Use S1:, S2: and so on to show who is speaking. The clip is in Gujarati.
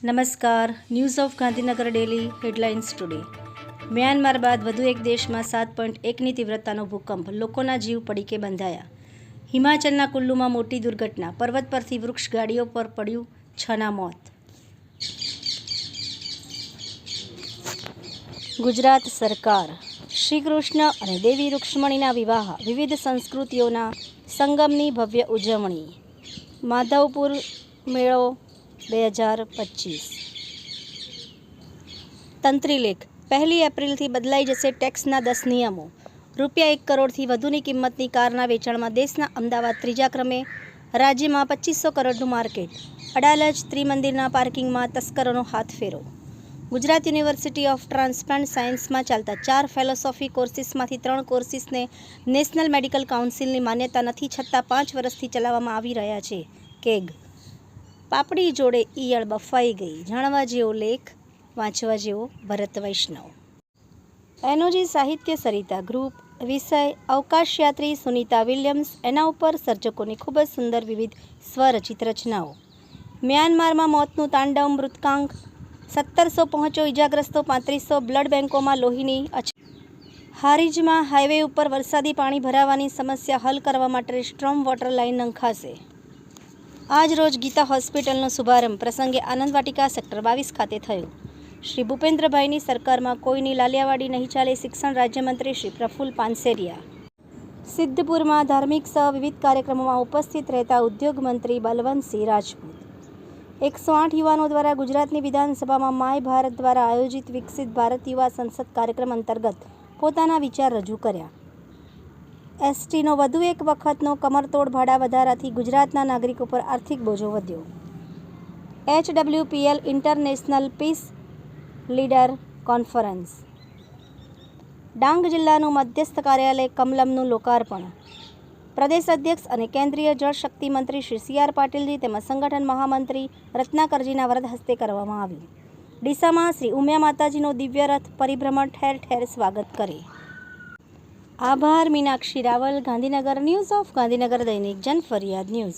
S1: નમસ્કાર. News of Gandhinagar daily headlines today. Myanmar બાદ વધુ એક દેશમાં 7.1ની તીવ્રતાનો ભૂકંપ, લોકોના જીવ પડીકે બંધાયા. હિમાચલના કુલ્લુમાં મોટી દુર્ઘટના, પર્વત પરથી વૃક્ષ ગાડીઓ પર પડ્યું, 6ના મોત. ગુજરાત સરકાર શ્રી કૃષ્ણ અને દેવી રૂક્ષ્મણીના વિવાહ, વિવિધ સંસ્કૃતિઓના સંગમની ભવ્ય ઉજવણી. માધવપુર મેળો 2025. તંત્રીલેખ. 1 એપ્રિલથી બદલાઈ જશે ટેક્સના 10 નિયમો. ₹1 કરોડથી વધુની કિંમતની કારના વેચાણમાં દેશના અમદાવાદ ત્રીજા ક્રમે, રાજ્યમાં 2500 કરોડનું માર્કેટ. અડાલજ ત્રિમંદિરના પાર્કિંગમાં તસ્કરોનો હાથફેરો. ગુજરાત યુનિવર્સિટી ઓફ ટ્રાન્સપ્લાન્ટ સાયન્સમાં ચાલતા 4 ફેલોસોફી કોર્સિસમાંથી 3 કોર્સિસને નેશનલ મેડિકલ કાઉન્સિલની માન્યતા નથી, છતાં 5 વર્ષથી ચલાવવામાં આવી રહ્યા છે. કેગ. પાપડી જોડે ઈયળ બફાઈ ગઈ. જાણવા જેવો લેખ, વાંચવા જેવો ભરત વૈષ્ણવ. એનોજી સાહિત્ય સરિતા ગ્રુપ. વિષય અવકાશયાત્રી સુનીતા વિલિયમ્સ. એના ઉપર સર્જકોની ખૂબ જ સુંદર વિવિધ સ્વરચિત રચનાઓ. મ્યાનમારમાં મોતનું તાંડવ, મૃતકાંક 1700 પહોંચ્યો, ઇજાગ્રસ્તો 3500. બ્લડ બેંકોમાં લોહીની અછત. હારીજમાં હાઈવે ઉપર વરસાદી પાણી ભરાવાની સમસ્યા હલ કરવા માટે સ્ટ્રોમ વોટર લાઇન નંખાશે. આજ રોજ ગીતા હોસ્પિટલનો શુભારંભ પ્રસંગે આનંદ વાટિકા સેક્ટર 22 ખાતે થયો. શ્રી ભૂપેન્દ્રભાઈની સરકારમાં કોઈની લાલિયાવાડી નહીં ચાલે, શિક્ષણ રાજ્યમંત્રી શ્રી પ્રફુલ્લ પાનસેરિયા. સિદ્ધપુરમાં ધાર્મિક સહ વિવિધ કાર્યક્રમોમાં ઉપસ્થિત રહેતા ઉદ્યોગ મંત્રી બલવંતસિંહ રાજપૂત. 108 યુવાનો દ્વારા ગુજરાતની વિધાનસભામાં માય ભારત દ્વારા આયોજિત વિકસિત ભારત યુવા સંસદ કાર્યક્રમ અંતર્ગત પોતાના વિચાર રજૂ કર્યા. એસટીનો વધુ એક વખતનો કમરતોડ ભાડા વધારાથી ગુજરાતના નાગરિકો પર આર્થિક બોજો વધ્યો. HWPL international peace leader conference. Dang જિલ્લાનું મધ્યસ્થ કાર્યાલય કમલમનું લોકાર્પણ. પ્રદેશ અધ્યક્ષ અને કેન્દ્રીય જળશક્તિ મંત્રી શ્રી CR પાટીલજી તેમજ સંગઠન મહામંત્રી રત્નાકરજીના વરદ હસ્તે કરવામાં આવ્યું. ડીસામાં શ્રી ઉમિયા માતાજીનો દિવ્ય રથ પરિભ્રમણ, ઠેર ઠેર સ્વાગત કરે. આભાર. મીનાક્ષી રાવલ, ગાંધીનગર. ન્યૂઝ ઓફ ગાંધીનગર દૈનિક જનફરિયાદ ન્યૂઝ.